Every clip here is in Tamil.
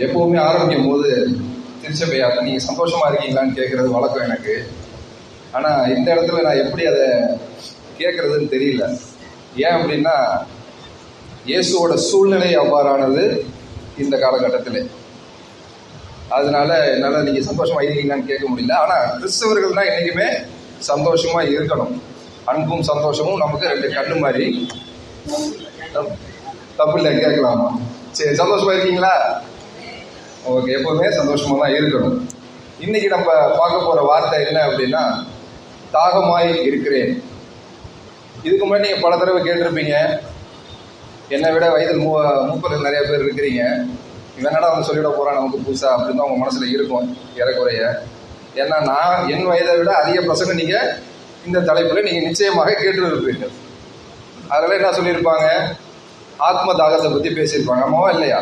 எப்பவுமே ஆரம்பிக்கும் போது திருச்சபையாட்ட நீங்கள் சந்தோஷமாக இருக்கீங்களான்னு கேட்குறது வழக்கம் எனக்கு. ஆனால் இந்த இடத்துல நான் எப்படி அதை கேட்குறதுன்னு தெரியல. ஏன் அப்படின்னா, இயேசுவோட சூழ்நிலை அவ்வாறானது இந்த காலகட்டத்தில். அதனால என்னால் நீங்கள் சந்தோஷமாக இருக்கீங்களான்னு கேட்க முடியல. ஆனால் கிறிஸ்தவர்கள் தான் என்றைக்குமே சந்தோஷமாக இருக்கணும். அன்பும் சந்தோஷமும் நமக்கு ரெண்டு கண்ணு மாதிரி. தப்பு இல்லை, கேட்கலாமா? சரி, சந்தோஷமாக இருக்கீங்களா? ஓகே, எப்போவுமே சந்தோஷமாக தான் இருக்கணும். இன்னைக்கு நம்ம பார்க்க போகிற வார்த்தை என்ன அப்படின்னா, தாகமாய் இருக்கிறேன். இதுக்கு முன்னாடி நீங்கள் பல தடவை கேட்டிருப்பீங்க. என்னை விட வயதில் 30 நிறைய பேர் இருக்கிறீங்க. இவனடா அவங்க சொல்லிவிட போகிறான் நமக்கு புதுசாக அப்படின்னு தான் உங்கள் மனசில் இருக்கும் ஏறக்குறைய. ஏன்னா நான் என் வயதை விட அதிக பிரசங்கம் நீங்கள் இந்த தலைப்பில் நீங்கள் நிச்சயமாக கேட்டுருப்பீர்கள். அதெல்லாம் என்ன சொல்லியிருப்பாங்க? ஆத்ம தாகத்தை பற்றி பேசியிருப்பாங்க. ஆமாவா இல்லையா?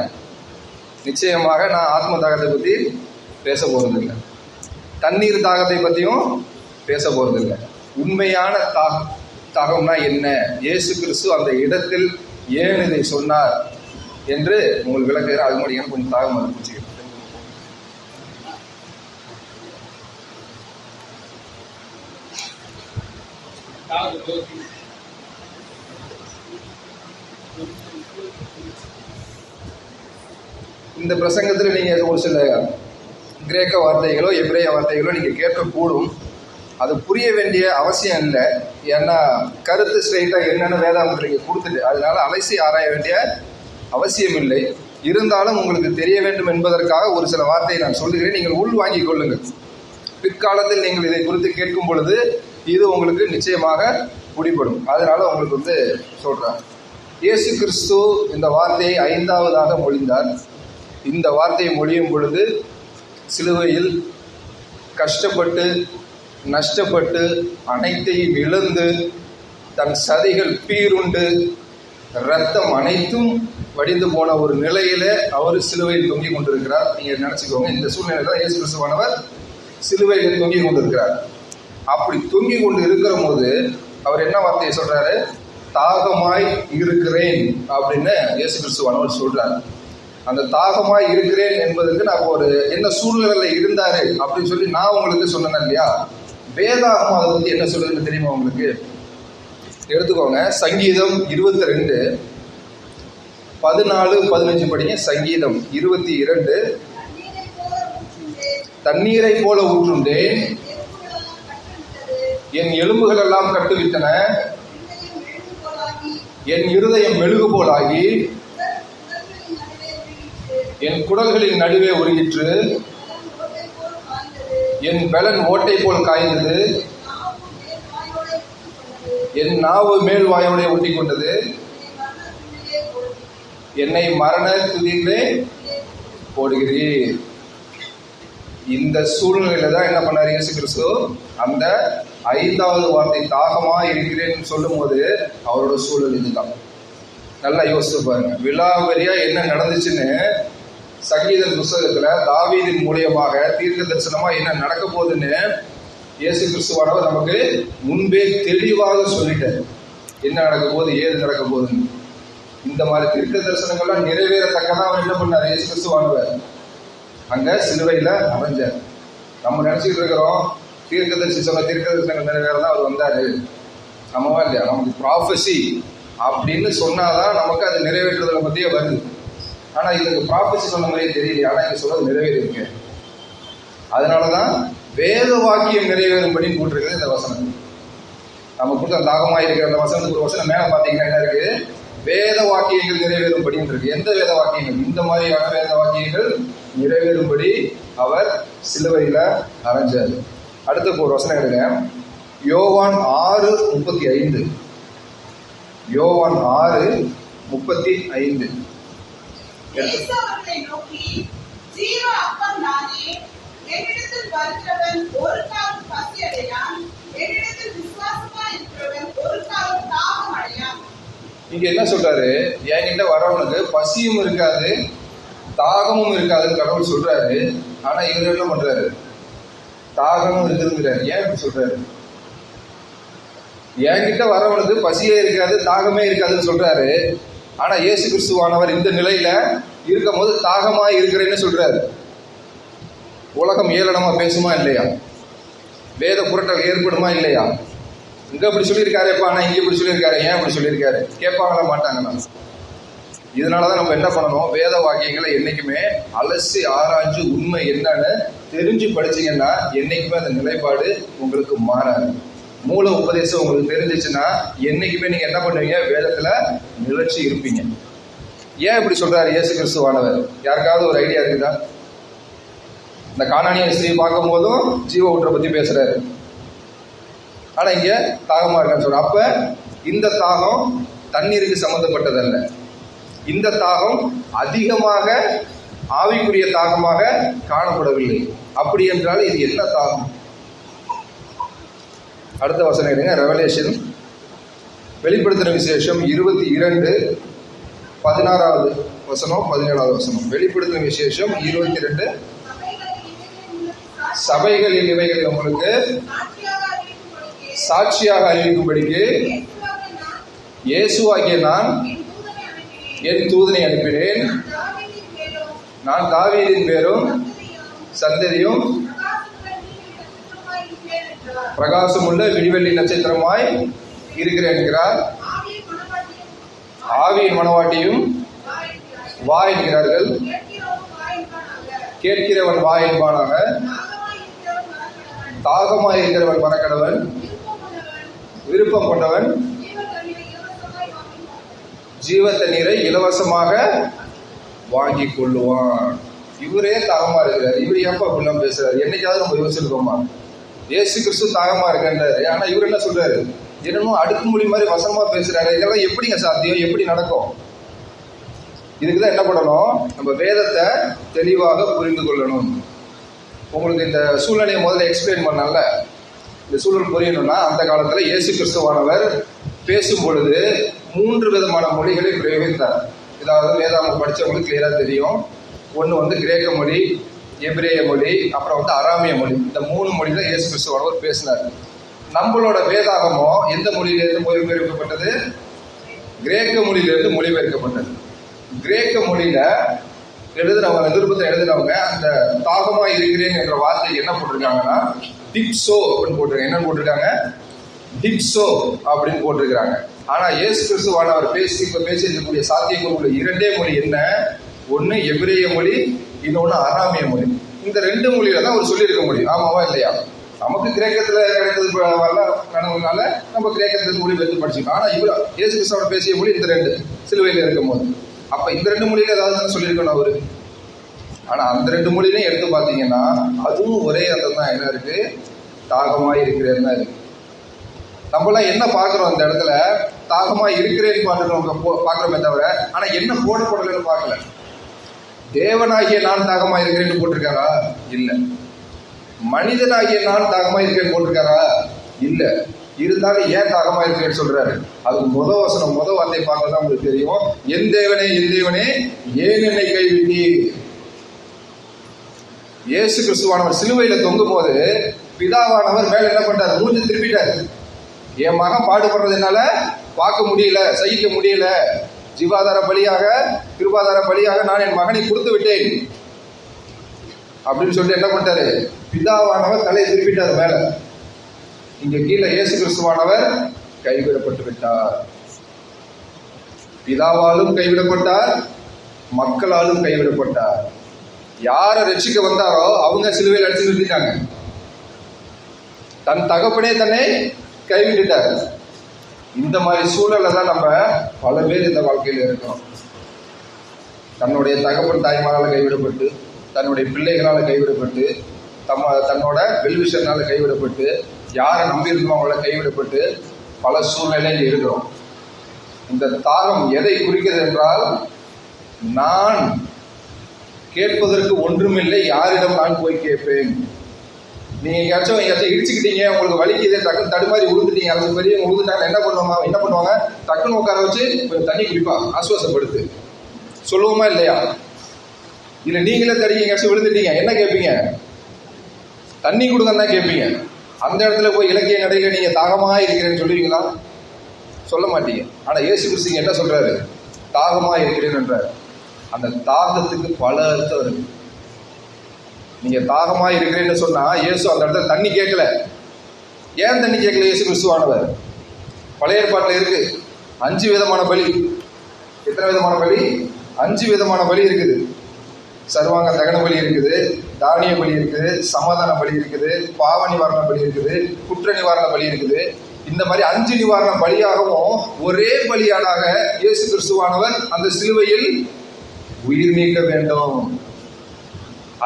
நிச்சயமாக நான் ஆத்ம தாகத்தை பற்றி பேச போகிறதில்லை. தண்ணீர் தாகத்தை பற்றியும் பேச போகிறதில்லை. உண்மையான தாகம்னா என்ன, இயேசு கிறிஸ்து அந்த இடத்தில் ஏன் இதை சொன்னார் என்று உங்களுக்கு விளக்குகிறேன். அது மாதிரி எனக்கு கொஞ்சம் தாகம் அனுப்பிச்சுக்கிறேன். இந்த பிரசங்கத்தில் நீங்கள் ஒரு சில கிரேக்க வார்த்தைகளோ எபிரேய வார்த்தைகளோ நீங்கள் கேட்கக்கூடும். அது புரிய வேண்டிய அவசியம் இல்லை. ஏன்னா கருத்து ஸ்ட்ரெயிட்டாக என்னென்ன வேதாந்தத்தில் நீங்கள் கொடுத்துட்டு அதனால அலசி ஆராய வேண்டிய அவசியம் இல்லை. இருந்தாலும் உங்களுக்கு தெரிய வேண்டும் என்பதற்காக ஒரு சில வார்த்தையை நான் சொல்லுகிறேன். நீங்கள் உள் வாங்கிக் கொள்ளுங்கள். பிற்காலத்தில் நீங்கள் இதை குறித்து கேட்கும் பொழுது இது உங்களுக்கு நிச்சயமாக பிடிபடும். அதனால உங்களுக்கு சொல்கிறேன். இயேசு கிறிஸ்து இந்த வார்த்தையை 5ஆவதாக மொழிந்தார். இந்த வார்த்தையை மொழியும் பொழுது சிலுவையில் கஷ்டப்பட்டு நஷ்டப்பட்டு அனைத்தையும் இழந்து தன் சதைகள் பீருண்டு இரத்தம் அனைத்தும் வடிந்து போன ஒரு நிலையில அவர் சிலுவையில் தொங்கிக் கொண்டிருக்கிறார். நீங்க நினைச்சுக்கோங்க, இந்த சூழ்நிலையில இயேசு கிறிஸ்துவானவர் சிலுவையில் தொங்கிக் கொண்டிருக்கிறார். அப்படி தொங்கிக் கொண்டு இருக்கிற போது அவர் என்ன வார்த்தையை சொல்றாரு? தாகமாய் இருக்கிறேன் அப்படின்னு இயேசு கிறிஸ்துவானவர் சொல்றாரு. அந்த தாகமாய் இருக்கிறேன் என்பதற்கு நான் ஒரு என்ன சூழ்நிலையில இருந்தாரு அப்படின்னு சொல்லி நான் உங்களுக்கு சொன்னேன் இல்லையா? வேதாகமம் அதை பத்தி என்ன சொல்றதுன்னு தெரியுமா உங்களுக்கு? எடுத்துக்கோங்க. சங்கீதம் 22 14 15 படிங்க. சங்கீதம் 22. தண்ணீரை போல ஊற்றுண்டேன், என் எலும்புகள் எல்லாம் கட்டுவிட்டன, என் இருதயம் மெழுகு போலாகி என் குடல்களின் நடுவே உருகிற்று, என் பலன் ஓட்டை போல் காய்ந்தது, என் நாவு மேல் வாயோட ஒட்டி கொண்டது, என்னை மரண துதியிலே போடுகிறீர். இந்த சூழ்நிலையில தான் என்ன பண்ணார் இயேசு கிறிஸ்து? அந்த 5ஆவது வார்த்தை தாகமா இருக்கிறேன்னு சொல்லும் போது அவரோட சூழல் இதுதான். நல்லா யோசித்து பாருங்க. விலாவரியா என்ன நடந்துச்சுன்னு சங்கீத புஸ்தகத்துல தாவீதின் மூலியமாக தீர்க்க தரிசனமா என்ன நடக்க போகுதுன்னு இயேசு கிறிஸ்துவானவர் நமக்கு முன்பே தெளிவாக சொல்லிட்டார். என்ன நடக்க போகுது, ஏது நடக்க போகுதுன்னு. இந்த மாதிரி தீர்க்க தரிசனங்கள்லாம் நிறைவேறத்தக்கதான் அவர் என்ன பண்ணார்? இயேசு கிறிஸ்துவானவர் அங்க சிலுவையில அடைஞ்சார். நம்ம நினைச்சுக்கிட்டு இருக்கிறோம் தீர்க்க தரிசி சொன்ன தீர்க்க தரிசனங்கள் நிறைவேறதான் அவர் வந்தாரு. நம்மவா இல்லையா? நமக்கு ப்ராஃபஸி அப்படின்னு சொன்னாதான் நமக்கு அது நிறைவேற்றுறதை பத்தியே வருது. ஆனா இதுக்கு ப்ராஃபஸி சொன்ன மாதிரியே தெரியல. ஆனா இங்க சொல்றது நிறைவேறி இருக்கு. அதனாலதான் வேத வாக்கியம் நிறைவேறும்படின்னு போட்டிருக்குது இந்த வசனம். நம்ம கொடுத்த தாகமா இருக்கிற அந்த வசனத்துக்கு ஒரு வசனம் மேல பாத்தீங்கன்னா என்ன இருக்கு? வேத வாக்கியங்கள் நிறைவேறும்படின்னு இருக்கு. எந்த வேத வாக்கியங்கள்? இந்த மாதிரியான வேத வாக்கியங்கள் நிறைவேறும்படி அவர் சிலுவையில அறைஞ்சார். அடுத்த ஒரு வசனம் எடுங்க. யோவான் 6:35. யோவான் 6:35. இங்க என்ன சொல்றாரு? என்கிட்ட வரவனுக்கு பசியும் இருக்காது தாகமும் இருக்காதுன்னு கடவுள் சொல்றாரு. ஆனா இவர் என்ன பண்றாரு? தாகமும் இருக்குதுங்கிறாரு. ஏன் இப்படி சொல்றாரு? என்கிட்ட வரவனுக்கு பசியே இருக்காது தாகமே இருக்காதுன்னு சொல்றாரு. ஆனா இயேசு கிறிஸ்துவானவர் இந்த நிலையில இருக்கும் போது தாகமா இருக்கிறேன்னு சொல்றாரு. உலகம் ஏளனமா பேசுமா இல்லையா? வேத புரட்டல் ஏற்படுமா இல்லையா? இங்க இப்படி சொல்லியிருக்காருப்பா, ஆனா இங்க இப்படி சொல்லியிருக்காரு, ஏன் இப்படி சொல்லியிருக்காரு கேட்பாங்களா மாட்டாங்கன்னா? இதனாலதான் நம்ம என்ன பண்ணணும், வேத வாக்கியங்களை என்னைக்குமே அலசி ஆராய்ஞ்சு உண்மை என்னன்னு தெரிஞ்சு படிச்சீங்கன்னா என்னைக்குமே அந்த நிலைப்பாடு உங்களுக்கு மாறாது. மூல உபதேசம் உங்களுக்கு தெரிஞ்சிச்சுன்னா என்னைக்குமே நீங்க என்ன பண்ணுவீங்க, வேதத்துல நிலைச்சு இருப்பீங்க. ஏன் இப்படி சொல்றாரு இயேசு கிறிஸ்துவானவர்? யாருக்காவது ஒரு ஐடியா இருக்குதா? இந்த கானானிய ஸ்திரீ பார்க்கும் போதும் ஜீவ ஊற்றை பத்தி பேசுறாரு, ஆனா இங்க தாகமா இருக்கான்னு சொல்ற. அப்ப இந்த தாகம் தண்ணீருக்கு சம்பந்தப்பட்டதல்ல. இந்த தாகம் அதிகமாக ஆவிக்குரிய தாகமாக காணப்படவில்லை. அப்படி என்றால் இது என்ன தாகம்? அடுத்த வசனம் எடுங்க. ரெவலேஷன், வெளிப்படுத்தின விசேஷம் 22:16 வசனம் 17 வசனம். வெளிப்படுத்தின விசேஷம் 22. சபைகளில் இவைகள் உங்களுக்கு சாட்சியாக அறிவிக்கும்படிக்கு இயேசுவாகிய நான் என் தூதனை அனுப்பினேன். நான் தாவீதின் பேரும் சந்ததியும் பிரகாசமுள்ள விடிவெள்ளி நட்சத்திரமாய் இருக்கிறேன் என்கிறார். ஆவியின் மனவாட்டியும் வா என்கிறார்கள். கேட்கிறவன் வா என்பானாக. தாகமாய் இருக்கிறவன் வரக்கடவன். விருப்பம் கொண்டவன் ஜீவ தண்ணீரை இலவசமாக வாங்கி கொள்ளுவான். இவரே தாகமா இருக்கிறார். இவர் ஏப்பா அப்படிலாம் பேசுறாரு? என்னைக்காவது நம்ம யோசிச்சிருக்கோமா? இயேசு கிறிஸ்து தாகமா இருக்கின்றாரு, ஆனா இவர் என்ன சொல்றாரு? என்னமோ அடுக்குமொழி மாதிரி வசனமா பேசுறாரு. இதெல்லாம் எப்படிங்க சாத்தியம்? எப்படி நடக்கும்? இதுக்குதான் என்ன பண்ணணும், நம்ம வேதத்தை தெளிவாக புரிந்து கொள்ளணும். உங்களுக்கு இந்த சூழ்நிலையை முதல்ல எக்ஸ்பிளைன் பண்ணல. இந்த சூழல் புரியணும்னா, அந்த காலத்துல இயேசு கிறிஸ்துவானவர் பேசும் பொழுது 3 விதமான மொழிகளை பிரயோகித்தார். இதாவது வேதாகம் படிச்சவங்களுக்கு கிளியரா தெரியும். ஒன்று கிரேக்க மொழி, எபிரேய மொழி, அப்புறம் அராமிய மொழி. இந்த 3 மொழியில இயேசு கிறிஸ்துவானவர் பேசினார். நம்மளோட வேதாகமோ எந்த மொழியிலிருந்து மொழிபெயர்க்கப்பட்டது? கிரேக்க மொழியிலிருந்து மொழிபெயர்க்கப்பட்டது. கிரேக்க மொழியில எழுதுனவங்க, நிருபத்தை எழுதுனவங்க அந்த தாகமா இருக்கிறேன் என்ற வார்த்தை என்ன போட்டிருக்காங்கன்னா டிப்சோ அப்படின்னு போட்டிருக்காங்க. என்ன போட்டிருக்காங்க? டிப்சோ அப்படின்னு போட்டிருக்கிறாங்க. ஆனா இயேசு கிறிஸ்துவானவர் பேசியிருக்கக்கூடிய சாத்தியக்கூடிய 2 மொழி என்ன? ஒன்னு எபிரேய மொழி, இன்னொன்னு அராமிய மொழி. இந்த 2 மொழியில தான் அவர் சொல்லியிருக்க முடியும். ஆமாவா இல்லையா? நமக்கு கிரேக்கத்துல கிடைத்தது நடந்ததுனால நம்ம கிரேக்கத்துல மொழி பெற்று படிச்சுக்கணும். ஆனா இவர் இயேசு கிறிஸ்துவோட பேசிய மொழி இந்த 2 சிலுவையில் இருக்கும் போது. அப்ப இந்த 2 மொழியில ஏதாவது சொல்லியிருக்கணும் அவரு. ஆனா அந்த 2 மொழியிலையும் எடுத்து பாத்தீங்கன்னா அதுவும் ஒரே அர்த்தம் தான். என்ன இருக்கு? தாகமாய் இருக்கிறேன்னு தான் இருக்கு. நம்மளாம் என்ன பார்க்கிறோம் அந்த இடத்துல? தாகமா இருக்கிறேன்னு பார்க்கிறோமே தவிர, ஆனா என்ன போடப்படலன்னு பார்க்கல. தேவனாகிய நான் தாகமா இருக்கிறேன்னு போட்டிருக்காரா? இல்ல. மனிதனாகிய நான் தாகமா இருக்கிறேன்னு போட்டிருக்காரா? இல்ல. இருந்தாலும் ஏன் தாகமா இருக்கிறேன்னு சொல்றாரு? அதுக்கு முதல் வசனம், முதல் வார்த்தை பார்க்கதான் உங்களுக்கு தெரியும். என் தேவனே, என் தேவனே, ஏன் என்னை கைவிட்டி? இயேசு கிறிஸ்துவானவர் சிலுவையில தொங்கும் போது பிதாவானவர் மேல என்ன பண்றாரு? மூஞ்சி திருப்பிட்டாரு. என் மகன் பாடுபடுறதுனால பார்க்க முடியல, சகிக்க முடியல, ஜீவாதார பலியாக, கிருபாதார பலியாக நான் என் மகனை கொடுத்து விட்டேன் அப்படின்னு சொல்லிட்டு என்ன பண்ணிட்டாரு? பிதாவானவர் தலையை திருப்பிட்டார் மேல. இங்க கீழே இயேசு கிறிஸ்துவானவர் கைவிடப்பட்டு விட்டார். பிதாவாலும் கைவிடப்பட்டார், மக்களாலும் கைவிடப்பட்டார். யாரை ரட்சிக்க வந்தாரோ அவங்க சிலுவையில் அடிச்சு நிறுத்திட்டாங்க. தன் தகப்பனே தன்னை கைவிட்டுட்டார். இந்த மாதிரி சூழல்ல தான் நம்ம பல பேர் இந்த வாழ்க்கையில் இருக்கிறோம். தன்னுடைய தகப்பன் தாய்மாரால் கைவிடப்பட்டு, தன்னுடைய பிள்ளைகளால் கைவிடப்பட்டு, தன்னோட வெல்விஷனால கைவிடப்பட்டு, யாரை நம்பியிருந்தோம் அவங்கள கைவிடப்பட்டு பல சூழ்நிலையில் இருக்கிறோம். இந்த தாகம் எதை குறிக்கிறது என்றால், நான் கேட்பதற்கு ஒன்றுமில்லை, யாரிடம் நான் போய் கேட்பேன். நீங்க எங்கேயாச்சும் இடிச்சுக்கிட்டீங்க, உங்களுக்கு வலிக்குது, டக்குன்னு தடுமாறி விழுந்துட்டீங்க, அது பெரியவங்க விழுந்துட்டாங்க, என்ன பண்ணுவாங்க? டக்குன்னு உட்கார வச்சு தண்ணி குடிப்பா, ஆசுவாசப்படுத்து சொல்லுவோமா இல்லையா? இல்ல நீங்களே தடுக்கி எங்கேயாச்சும் விழுந்துட்டீங்க, என்ன கேட்பீங்க? தண்ணி கொடுங்கன்னு தான் கேட்பீங்க. அந்த இடத்துல போய் இலக்கிய நடையில நீங்க தாகமா இருக்கிறேன்னு சொல்லுவீங்களா? சொல்ல மாட்டீங்க. ஆனா இயேசு கிறிஸ்து என்ன சொல்றாரு? தாகமா இருக்கிறேன் என்றார். அந்த தாகத்துக்கு பல அர்த்தம் இருக்கு. நீங்க தாகமா இருக்கிறேன்னு சொன்னா இயேசு அந்த இடத்துல தண்ணி கேட்கல. ஏன் தண்ணி கேட்கல? இயேசு கிறிஸ்துவானவர் பழைய ஏற்பாட்டில் இருக்கு 5 விதமான பலி. எத்தனை விதமான பலி? 5 விதமான பலி இருக்குது. சர்வாங்க தகன பலி இருக்குது, தானிய பலி இருக்குது, சமாதான பலி இருக்குது, பாவ நிவாரண பலி இருக்குது, குற்ற நிவாரண பலி இருக்குது. இந்த மாதிரி 5 நிவாரண பலியாகவும் ஒரே பலியானாக இயேசு கிறிஸ்துவானவர் அந்த சிலுவையில் உயிர் நீக்க வேண்டும்.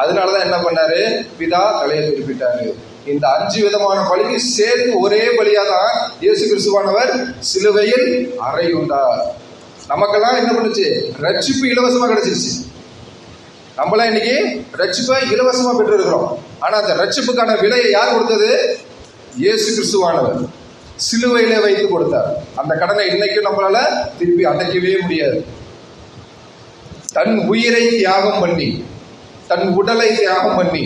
அதனாலதான் என்ன பண்ணாரு? பிதா தலையை குறிப்பிட்டாரு. இந்த 5 விதமான பலிக்கு சேர்த்து ஒரே பலியா தான் இயேசு கிறிஸ்துவானவர் சிலுவையில் அறையுண்டார். நமக்கெல்லாம் என்ன பண்ணுச்சு? ரட்சிப்பு இலவசமா கிடைச்சிருச்சு. நம்மளாம் இன்னைக்கு ரட்சிப்பை இலவசமா பெற்று இருக்கிறோம். ஆனா அந்த ரட்சிப்புக்கான விலையை யார் கொடுத்தது? இயேசு கிறிஸ்துவானவர் சிலுவையில வைத்து கொடுத்தார். அந்த கடனை இன்னைக்கும் நம்மளால திருப்பி அடைக்கவே முடியாது. தன் உயிரை தியாகம் பண்ணி, தன் உடலை தியாகம் பண்ணி,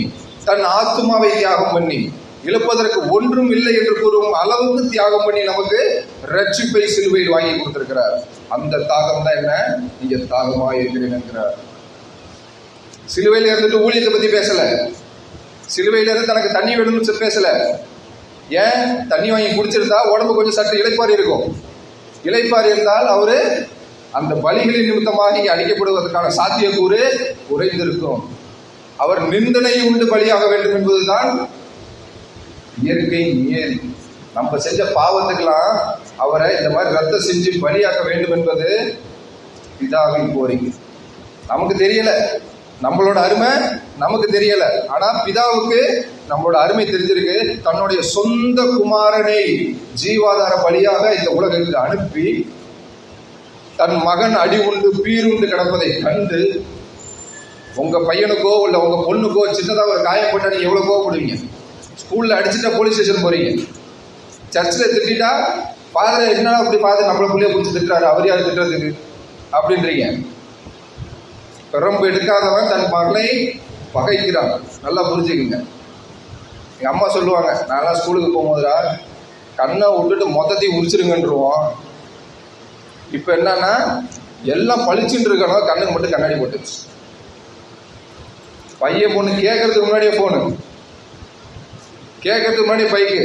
தன் ஆத்மாவை தியாகம் பண்ணி, இழப்பதற்கு ஒன்றும் இல்லை என்று கூறும் அளவுக்கு தியாகம் பண்ணி நமக்கு ரட்சிப்பை சிலுவையில் வாங்கி கொடுத்திருக்கிறார். அந்த தாகம் தான் என்ன? நீங்க தாகமா இருக்கிறேன் என்கிறார். சிலுவையில இருந்துட்டு ஊழியத்தை பத்தி பேசல. சிலுவையில இருந்து தனக்கு தண்ணி வேணும்னு பேசல. ஏன்? தண்ணி வாங்கி குடிச்சிருந்தா உடம்பு கொஞ்சம் சற்று இளைப்பாறி இருக்கும். இளைப்பாறி இருந்தால் அவரு அந்த பலிகளின் நிமித்தமாக இங்கே அடிக்கப்படுவதற்கான சாத்தியக்கூறு குறைந்திருக்கும். அவர் நிந்தனை உண்டு பலியாக வேண்டும் என்பதுதான் இயற்கை நியதி. நம்ம செஞ்ச பாவத்துக்கெல்லாம் அவரை இந்த மாதிரி ரத்தம் செஞ்சு பலியாக்க வேண்டும் என்பது பிதாவின் கோரிக்கை. நமக்கு தெரியல, நம்மளோட அருமை நமக்கு தெரியல. ஆனா பிதாவுக்கு நம்மளோட அருமை தெரிஞ்சிருக்கு. தன்னுடைய சொந்த குமாரனை ஜீவாதார பலியாக இந்த உலகிற்கு அனுப்பி தன் மகன் அடி உண்டு பீருண்டு கிடப்பதை கண்டு, உங்க பையனுக்கோ இல்ல உங்க பொண்ணுக்கோ சின்னதாக ஒரு காயப்பட்டா நீங்க எவ்வளவு கோவப்படுவீங்க? ஸ்கூல்ல அடிச்சுட்டா போலீஸ் ஸ்டேஷன் போறீங்க. சர்ச்சில் திட்டா ஃபாதர் என்ன அப்படி ஃபாதர் நம்மள பிள்ளைய பிடிச்சி திட்டுறாரு, அவர் யார் திட்டுறதுக்கு அப்படின்றீங்க. பெரம்பு எடுக்காதவன் தன் மகளை பகைக்கிறான். நல்லா புரிஞ்சுக்குங்க. எங்க அம்மா சொல்லுவாங்க, நான்லாம் ஸ்கூலுக்கு போகும்போதுடா கண்ணை விட்டுட்டு மொத்தத்தையும் உரிச்சிருங்கன்றுவோம். இப்ப என்னன்னா எல்லாம் பளிச்சுட்டு இருக்கணும், கண்ணுக்கு மட்டும் கண்ணாடி போட்டுச்சு. பையன் பொண்ணு கேட்கறதுக்கு முன்னாடியே போனு, கேட்கறதுக்கு முன்னாடி பைக்கு.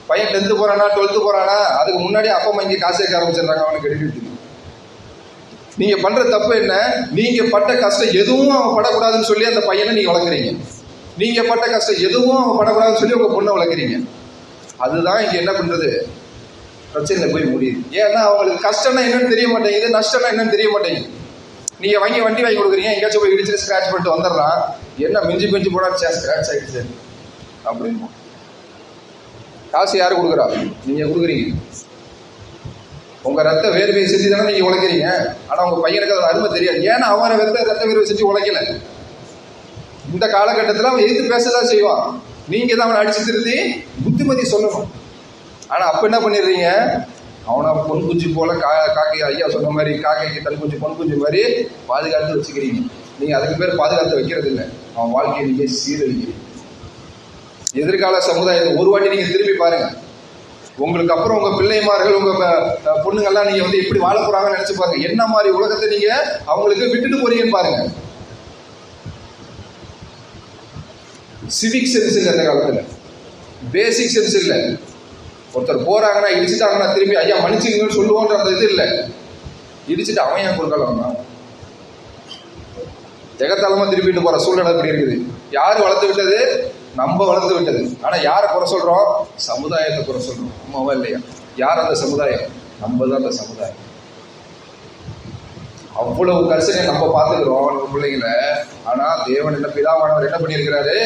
பையன் 10th போறானா 12th போறானா அதுக்கு முன்னாடி அப்பா அம்மா இங்கே காசு கேட்க ஆரம்பிச்சிடுறாங்க அவனுக்கு எடுக்கிறதுக்கு. நீங்க பண்ற தப்பு என்ன? நீங்க பட்ட கஷ்டம் எதுவும் அவன் படக்கூடாதுன்னு சொல்லி அந்த பையனை நீங்க வளர்க்குறீங்க. நீங்க பட்ட கஷ்டம் எதுவும் அவன் படக்கூடாதுன்னு சொல்லி உங்க பொண்ணை வளர்க்குறீங்க. அதுதான் இங்க என்ன பண்றது? பிரச்சனை போய் முடியுது. ஏன்னா அவங்களுக்கு கஷ்டம்னா என்னன்னு தெரிய மாட்டேங்குது, நஷ்டம்னா என்னன்னு தெரிய மாட்டேங்குது. நீங்க வண்டி வாங்கி கொடுக்குறீங்க, எங்கேயாச்சும் போய் இடிச்சு ஸ்கிராச் பண்ணிட்டு வந்துடுறான். என்ன மிஞ்சி போனா ஸ்கிராச் ஆயிடுச்சு அப்படின்னு. காசு யாரு கொடுக்குறா? நீங்க கொடுக்குறீங்க. உங்க ரத்த வேர்வை செஞ்சு தானே நீங்க உழைக்கிறீங்க. ஆனா உங்க பையனுக்கு அதோட அருமை தெரியாது. ஏன்னா அவரை ரத்த வேர்வை செஞ்சு உழைக்கல. இந்த காலகட்டத்தில் அவன் எதிர்த்து பேசதான் செய்வான். நீங்க தான் அவனை அடிச்சு திருத்தி புத்திமதி சொல்லணும். ஆனா அப்ப என்ன பண்ணிடுறீங்க? அவனை பொன் குஞ்சு போல காக்கை, ஐயா சொன்ன மாதிரி காக்கைக்கு தன் குஞ்சு பொன் குஞ்சு மாதிரி பாதுகாத்து வச்சுக்கிறீங்க. நீங்க அதுக்கு பேர் பாதுகாத்து வைக்கிறது இல்லை, அவன் வாழ்க்கையை நீங்க சீரழிக்கிறீங்க. எதிர்கால சமுதாயத்தை ஒரு வாட்டி நீங்க திரும்பி பாருங்க. உங்களுக்கு அப்புறம் உங்க பிள்ளைமார்கள் உங்க பொண்ணுங்கள்லாம் நீங்க வந்து எப்படி வாழ போறாங்கன்னு நினைச்சு பாருங்க. என்ன மாதிரி உலகத்தை நீங்க அவங்களுக்கு விட்டுட்டு போறீங்கன்னு பாருங்க. சிவிக் சென்ஸ் இல்லை அந்த காலத்துல, பேசிக் சென்ஸ் இல்லை. ஒருத்தர் போறாங்கன்னா இடிச்சுட்டாங்கன்னா திரும்பி ஐயா மன்னிச்சுங்கன்னு சொல்லுவோன்ற அந்த இது இல்லை. இடிச்சுட்டு அவன் ஏன் கொடுக்கலாம்? ஜெகத்தாலமா திருப்பிட்டு போற சூழ்நிலை அப்படி இருக்குது. யாரு வளர்த்து விட்டது? நம்ம வளர்த்து விட்டது. ஆனா யாரை குறை சொல்றோம்? சமுதாயத்தை குறை சொல்றோம். அம்மாவா இல்லையா? யார் அந்த சமுதாயம்? நம்ம தான் அந்த சமுதாயம். அவ்வளவு கரிசனையை நம்ம பார்த்துக்கிறோம் நம்ம பிள்ளைங்களை. ஆனா தேவன் என்ன பிதாவானவர் என்ன பண்ணியிருக்கிறாரு?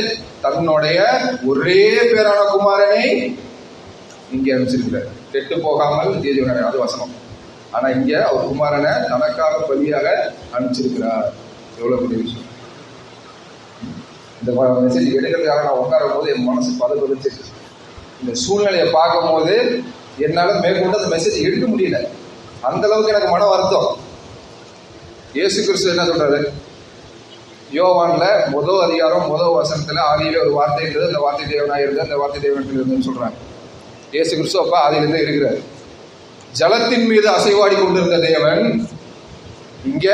தன்னுடைய ஒரே பேரான குமாரனை இங்கே அனுப்பிச்சிருக்கிறார். கெட்டு போகாமல் தேஜவன, அது வசனம். ஆனா இங்க அவர் குமாரனை தனக்காக பலியாக அனுப்பிச்சிருக்கிறார். எவ்வளவு பெரிய விஷயம். இந்த மெசேஜ் எடுக்கிறதுக்காக நான் உட்காரும் போது என் மனசு பதவிச்சு. இந்த சூழ்நிலையை பார்க்கும் போது என்னால மேற்கொண்டு அந்த மெசேஜ் எடுக்க முடியல. அந்த அளவுக்கு எனக்கு மன வருத்தம். இயேசு கிறிஸ்து என்ன சொல்றாரு? யோவான்ல 1 அதிகாரம் 1 வசனத்துல ஆதியில ஒரு வார்த்தை இருந்தது, அந்த வார்த்தை தேவனாக இருந்தது, அந்த வார்த்தை தேவனத்தில் இருந்ததுன்னு சொல்றாங்க. இயேசு கிறிஸ்து அப்ப ஆதியிலிருந்து இருக்கிறார். ஜலத்தின் மீது அசைவாடி கொண்டிருந்த தேவன் இங்க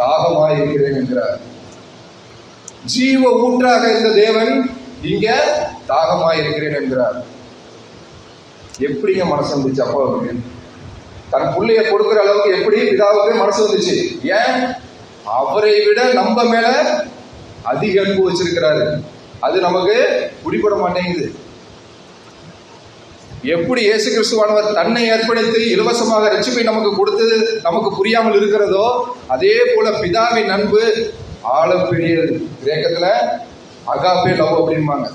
தாகமாய் இருக்கிறேன் என்கிறார். ஜீவ ஊற்றாக இந்த தேவன் இங்க தாகமாய் இருக்கிறேன் என்கிறார். எப்படிங்க மனசு வந்துச்சு அப்பாவுக்கு? தன் பிள்ளைய கொடுக்கிற அளவுக்கு எப்படி பிதாவுக்கு மனசு வந்துச்சு? ஏன்? அவரை விட நம்ம மேல அதிக அன்பு வச்சிருக்கிறாரு. அது நமக்கு பிடிபட மாட்டேங்குது. எப்படி இயேசு கிறிஸ்துவானவர் தன்னை ஏற்படுத்தி இலவசமாக ரட்சிப்பை நமக்கு கொடுத்தது நமக்கு புரியாமல் இருக்கிறதோ, அதே போல பிதாவின் அன்பு ஆழப்பெரிய, கிரேக்கத்துல அகாபே லவ் அப்படின்பாங்க.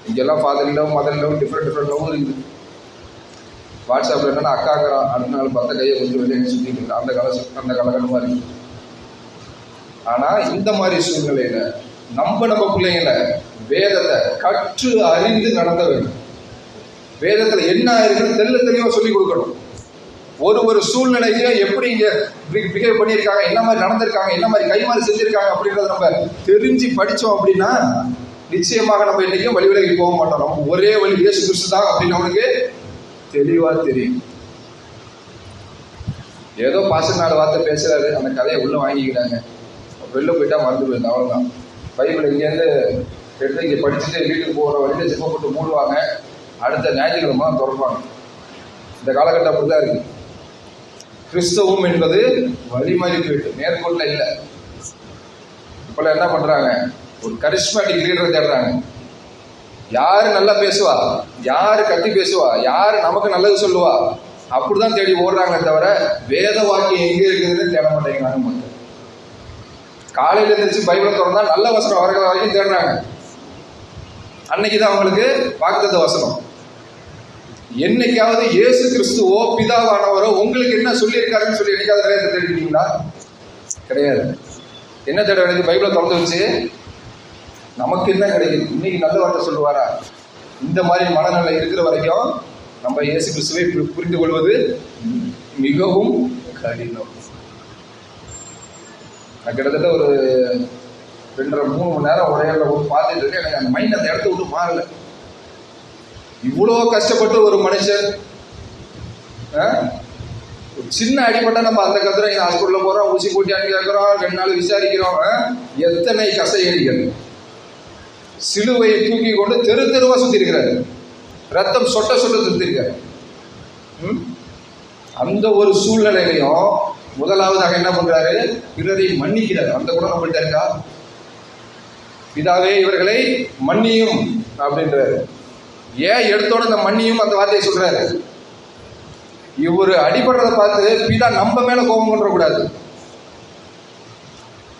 இங்கெல்லாம் father love, mother love, different love இருக்குது. வாட்ஸ்அப்ல என்னன்னா அக்காங்கிறான், அடுத்த நாள் பத்த கையை கொஞ்சம் வெளியே சுற்றிட்டு இருக்கு. அந்த காலகட்டமா இருக்கு. ஆனா இந்த மாதிரி சூழ்நிலையில நம்ம பிள்ளைங்களை வேதத்தை கற்று அறிந்து நடந்த வேண்டும். வேதத்துல என்ன இருக்குன்னு தெளிவா சொல்லிக் கொடுக்கணும். ஒரு சூழ்நிலையில எப்படி இங்க பிஹேவ் பண்ணியிருக்காங்க, என்ன மாதிரி நடந்திருக்காங்க, என்ன மாதிரி கைமாறி செஞ்சிருக்காங்க அப்படின்றத நம்ம தெரிஞ்சு படிச்சோம் அப்படின்னா நிச்சயமாக நம்ம இன்னைக்கும் வழி விலகி போக மாட்டோம். நம்ம ஒரே வழி இயேசு கிறிஸ்து தான் அப்படின்னு அவனுக்கு தெளிவா தெரியும். ஏதோ பாச 4 வார்த்தை பேசுறாரு, அந்த கதையை உள்ள வாங்கிக்கிறாங்க. வெளில போயிட்டா மறந்து போயிடுது, அவ்வளவுதான். பைபிள் இங்கேருந்து எடுத்து இங்கே படிச்சுட்டு வீட்டுக்கு போகிற வழியில ஜிப்பை போட்டு மூடுவாங்க. அடுத்த ஞாயிற்றுக்கிழமை திறப்பாங்க. இந்த காலகட்டம் அப்படிதான் இருக்கு. கிறிஸ்தவம் என்பது வழிமாறி போயிட்டு நேர்கோட்டில் இல்லை. இப்பெல்லாம் என்ன பண்றாங்க? ஒரு கரிஸ்மாட்டிக் லீடர் தேடுறாங்க. யாரு நல்லா பேசுவா, யாரு கத்தி பேசுவா, யாரு நமக்கு நல்லது சொல்லுவா, அப்படிதான் தேடி ஓடுறாங்களே தவிர வேத வாக்கியம் எங்க இருக்குதுன்னு தேட மாட்டேங்கிறாங்க. காலையில இருந்துச்சு பைபிள் திறந்தா நல்ல வசனம் அவர்கள் வரைக்கும் தேடுறாங்க. அன்னைக்குதான் அவங்களுக்கு வாக்குத்தத்த வசனம். என்னைக்காவது இயேசு கிறிஸ்துவோ பிதாவானவரோ உங்களுக்கு என்ன சொல்லியிருக்காருன்னு சொல்லி என்னைக்காவது வேதத்தை தேடிட்டீங்களா? கிடையாது. என்ன தேட வேண்டியது? பைபிளை திறந்து வச்சு நமக்கு என்ன கிடைக்குது? இன்னைக்கு நல்ல வார்த்தை சொல்லுவாரா? இந்த மாதிரி மனநிலை இருக்கிற வரைக்கும் நம்ம இயேசு கிறிஸ்துவை புரிந்து கொள்வது மிகவும் கடினம். நான் கிட்டத்தட்ட ஒரு 2.5-3 மணி நேரம் உரையாடல பார்த்துட்டு இருக்கேன். எனக்கு அந்த மைண்ட் அந்த இடத்த விட்டு மாறல. இவ்வளோ கஷ்டப்பட்டு ஒரு மனுஷன் ஒரு சின்ன அடிப்பட்டா நம்ம அந்த கத்துறோம், ஹாஸ்பிட்டலில் போகிறோம், ஊசி போட்டி அனுப்பி கேட்குறோம், 2 நாள் விசாரிக்கிறோம். எத்தனை கசையடிகள்! சிலுவையை தூக்கி கொண்டு தெருவா சுத்தி இருக்கிறாரு. ரத்தம் சொட்ட சுத்திருக்காரு. அந்த ஒரு சூழ்நிலையிலையும் முதலாவதாக என்ன பண்றாரு? பிறரை மன்னிக்கிறார். அந்த குணம் நம்மள்ட்ட இருக்கா? பிதாவே இவர்களை மன்னியும் அப்படின்றாரு. ஏன் எடுத்தோட அந்த மன்னியும் அந்த வார்த்தையை சொல்றாரு? இவரு அடிபடுறதை பார்த்து பிதா நம்ம மேல கோபம் கொண்டு கூடாது.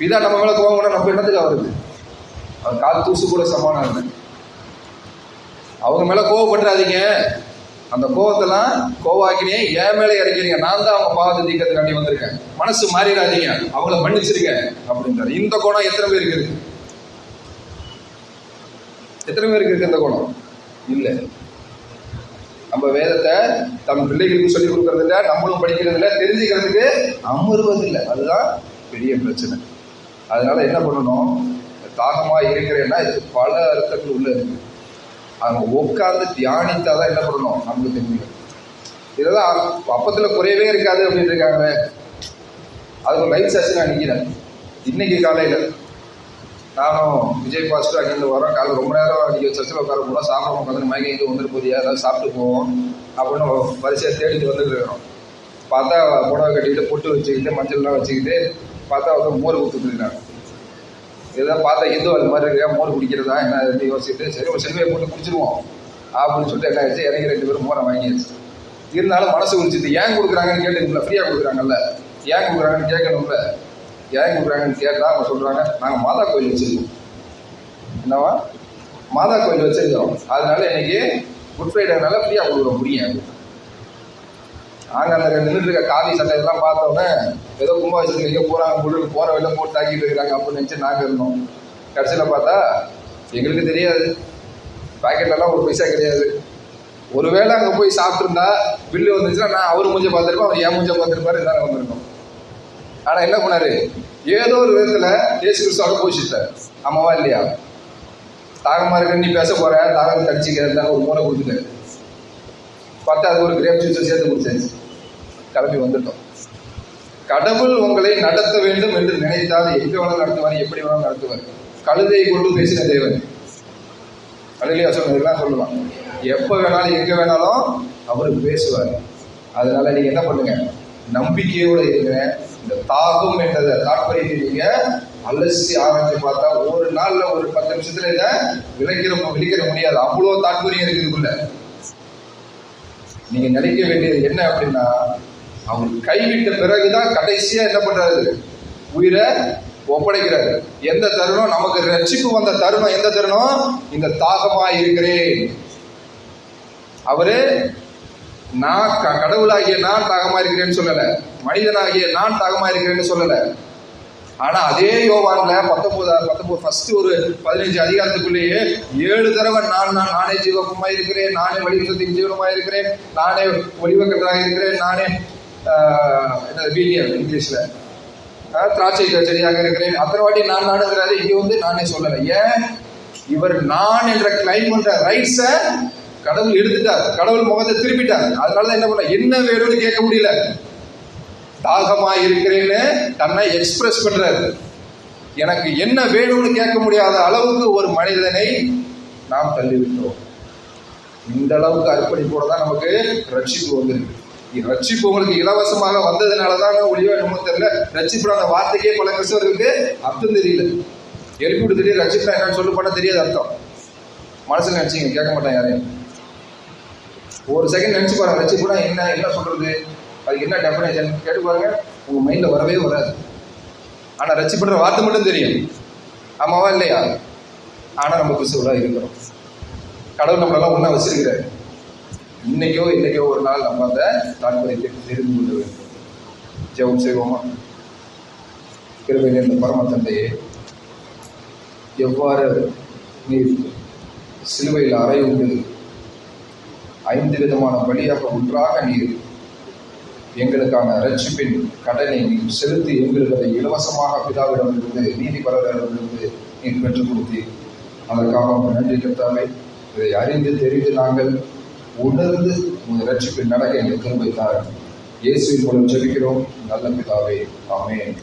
பிதா நம்ம மேல கோபம் கொண்ட நம்ம என்னத்துக்கு அவருக்கு? அவர் கால் தூசு கூட சமானம் இல்லை. அவங்க மேல கோவப்படுறாதீங்க. அந்த கோவத்தெல்லாம் கோவாக்கினே என் மேலே இறக்கிறீங்க. நான் தான் அவங்க பாவத்தை தீக்கிறதுக்காண்டி வந்திருக்கேன். மனசு மாறிடாதீங்க, அவங்கள மன்னிச்சிருங்க அப்படின்றாரு. இந்த குணம் எத்தனை பேருக்கு இருக்கு? எத்தனை பேருக்கு இருக்கு இந்த குணம்? இல்லை. நம்ம வேதத்தை தம் பிள்ளைகளுக்கு சொல்லிக் கொடுக்கறது இல்லை, நம்மளும் படிக்கிறது இல்லை, தெரிஞ்சுக்கிறதுக்கு அமர்வது இல்லை. அதுதான் பெரிய பிரச்சனை. அதனால என்ன பண்ணணும்? தாகமா இருக்கிறேன்னா இதுக்கு பல அர்த்தங்கள் உள்ள இருக்கு. அவங்க உட்கார்ந்து தியானித்தாதான் என்ன பண்ணணும் நமக்கு தெரியும். இதெல்லாம் அப்பத்துல குறையவே இருக்காது அப்படின்னு இருக்காங்க. அது ஒரு லைட் செஷன் நினைக்கிறேன். இன்னைக்கு காலையில நானும் விஜய் பாஸ்டர் அங்கிருந்து வரோம். காலையில் ரொம்ப நேரம் அன்றைக்கி சர்ச்சில் உட்கார போனால் சாப்பிட உட்காந்து மயக்கம் இங்கே வந்துட்டு போதியா ஏதாவது சாப்பிட்டு போவோம் அப்படின்னு வரிசையாக தேடிட்டு வந்துட்டு இருக்கிறோம். பார்த்தா புடவை கட்டிக்கிட்டு பொட்டு வச்சுக்கிட்டு மஞ்சள்லாம் வச்சுக்கிட்டு பார்த்தா வந்து மோர் ஊற்றுட்டுருக்காங்க. இதெல்லாம் பார்த்தா இந்து அது மாதிரி இருக்கா, மோர் குடிக்கிறதா என்ன யோசிச்சுட்டு சரி ஒரு செல்வையை போட்டு குடிச்சிருவோம் அப்படின்னு சொல்லிட்டு என்ன ஆச்சு, இறங்கி 2 பேரும் மோரை வாங்கியாச்சு. இருந்தாலும் மனசு குடிச்சிது. ஏன் கொடுக்குறாங்கன்னு கேட்டுங்களா? ஃப்ரீயாக கொடுக்குறாங்கல்ல, ஏன் கொடுக்குறாங்கன்னு கேட்கணும்ல. ஏன் கொடுக்குறாங்கன்னு கேட்டால் அவங்க சொல்கிறாங்க, நாங்கள் மாதா கோயில் வச்சுருக்கோம். என்னவா? மாதா கோயில் வச்சுருக்கோம், அதனால இன்னைக்கு குட் ஃப்ரைடேனால ஃப்ரீயாக கொடுக்குறோம் முடியும். நாங்கள் அந்த நின்றுட்டு இருக்க காவி சட்டை இதெல்லாம் பார்த்தோன்னே ஏதோ கும்பாபிஷேகத்துக்கு எங்கே போகிறாங்க முழுக்க போகிற வெளில போட்டு தாக்கிட்டு இருக்கிறாங்க அப்படின்னு நினச்சி நாங்கள் இருந்தோம். கடைசியில் பார்த்தா எங்களுக்கு தெரியாது, பாக்கெட்லலாம் ஒரு பைசா கிடையாது. ஒருவேளை அங்கே போய் சாப்பிட்ருந்தா பில்லு வந்துச்சுன்னா நான் அவர் மூஞ்ச பார்த்துருப்பேன், அவர் என் மூஞ்ச பார்த்துருப்பாரு, எல்லாரும் வந்திருக்கோம். ஆனால் என்ன பண்ணாரு? ஏதோ ஒரு விதத்தில் இயேசு கிறிஸ்துவாக போயிட்டார். ஆமாவா இல்லையா? தாகமாக இருக்க நீ பேச போற, தாகம் கடிச்சிக்கிறதா ஒரு மூளை கொடுத்துட்டாரு. பார்த்தா அது ஒரு கிரேப் ஜூஸை சேர்த்து குடிச்சாச்சு. கிளம்பி வந்துட்டோம். கடவுள் உங்களை நடத்த வேண்டும் என்று நினைத்தால் எங்க வேணாலும் நடத்துவார், எப்படி வேணாலும் நடத்துவார். கழுதையை கொண்டு பேசின தேவன், கழுதையா சொன்னதெல்லாம் சொல்லுவாங்க. எப்ப வேணாலும் எங்க வேணாலும் அவரு பேசுவார். அதனால நீங்க என்ன பண்ணுங்க, நம்பிக்கையோட இருங்க. இந்த தாகம் என்றதை தாற்பயத்தை நீங்க அலசி ஆராய்ச்சி பார்த்தா ஒரு நாள்ல ஒரு 10 நிமிஷத்துல இதை விளைக்கிற முடியாது. அவ்வளவு தாற்பயம் இருக்குதுக்குள்ள. நீங்க நினைக்க வேண்டியது என்ன அப்படின்னா, அவர் கைவிட்ட பிறகுதான் கடைசியா என்ன பண்றாரு, உயிரை ஒப்படைக்கிறாரு. எந்த தருணம் நமக்கு ரட்சிப்பு வந்த தருணம், எந்த தருணம், இந்த தாகமா இருக்கிறேன். அவரு நான் கடவுளாகிய நான் தாகமா இருக்கிறேன்னு சொல்லல, மனிதனாகிய நான் தாகமா இருக்கிறேன்னு சொல்லல. ஆனா அதே யோவான்ல 19 ஃபர்ஸ்ட் ஒரு 15 அதிகாரத்துக்குள்ளேயே 7 தடவை நானே ஜீவகமா இருக்கிறேன், நானே வழிவசத்தின் ஜீவனமா இருக்கிறேன், நானே ஒளிவக்கட்டாக இருக்கிறேன், நானே இங்கிலீஷ்ல திராட்சை செடியாக இருக்கிறேன். அத்தனை வாட்டி நானுங்கிறாரு. இங்க வந்து நானே சொல்லல. ஏன்? இவர் நான் என்ற கிளைம் பண்ற ரைட்ஸ கடவுள் எடுத்துட்டார், கடவுள் முகத்தை திருப்பிட்டார். அதனாலதான் என்ன பண்ண, என்ன வேணும்னு கேட்க முடியல. தாகமா இருக்கிறேன்னு தன்னை எக்ஸ்பிரஸ் பண்றாரு. எனக்கு என்ன வேணும்னு கேட்க முடியாத அளவுக்கு ஒரு மனிதனை நாம் தள்ளிவிட்டோம். இந்த அளவுக்கு அர்ப்பணிப்போட தான் நமக்கு ரட்சிப்பு வந்திருக்கு. ரட்சிப்பு உங்களுக்கு இலவசமாக வந்ததுனாலதான் ஒளிவா என்னமோ தெரியல, ரட்சிப்பு அந்த வார்த்தைக்கே பல கிறிஸ்தவர்களுக்கு அர்த்தம் தெரியல. எழுப்பிவிட்டு தெரியும் ரட்சிப்பு என்னன்னு சொல்லு பண்ண தெரியாது அர்த்தம். மனசுல நினைச்சிங்க, கேட்க மாட்டேன் யாரையும். ஒரு செகண்ட் நினைச்சு பாருங்க, ரட்சிப்புனா என்ன சொல்றது, அதுக்கு என்ன டெஃபினேஷன் கேட்டு பாருங்க, உங்க மைண்ட்ல வரவே வராது. ஆனா ரட்சிப்புன்ற வார்த்தை மட்டும் தெரியும். ஆமாவா இல்லையா? ஆனா நம்ம கிறிஸ்தவர்களா இருக்கிறோம். கடவுள் நம்மளெல்லாம் ஒண்ணா வச்சிருக்கிறாரு. இன்னைக்கோ ஒரு நாள் நம்ம அந்த தாற்பயத்தை தெரிந்து கொள்ள வேண்டும். ஜெபம் செய்வோமா? கிருபையிலே இந்த பரம தந்தையே, எவ்வாறு நீர் சிலுவையில் அறையுண்டு 5 விதமான வழியாக ஒன்றாக நீர் எங்களுக்கான ரட்சிப்பின் கடனை நீர் செலுத்தி எங்களுக்கு அதை இலவசமாக பிதாவிடமிருந்து நீதிபரரிடமிருந்து நீர் பெற்றுக் கொடுத்தீர். அதற்காக நன்றி கர்த்தாவே. இதை அறிந்து தெரிந்து நாங்கள் உணர்ந்து உங்கள் ரட்சிப்பின் நடக்க எங்கள் கிருபை தாரும். இயேசுவின் மூலம் ஜெபிக்கிறோம் நல்ல பிதாவே, ஆமென்.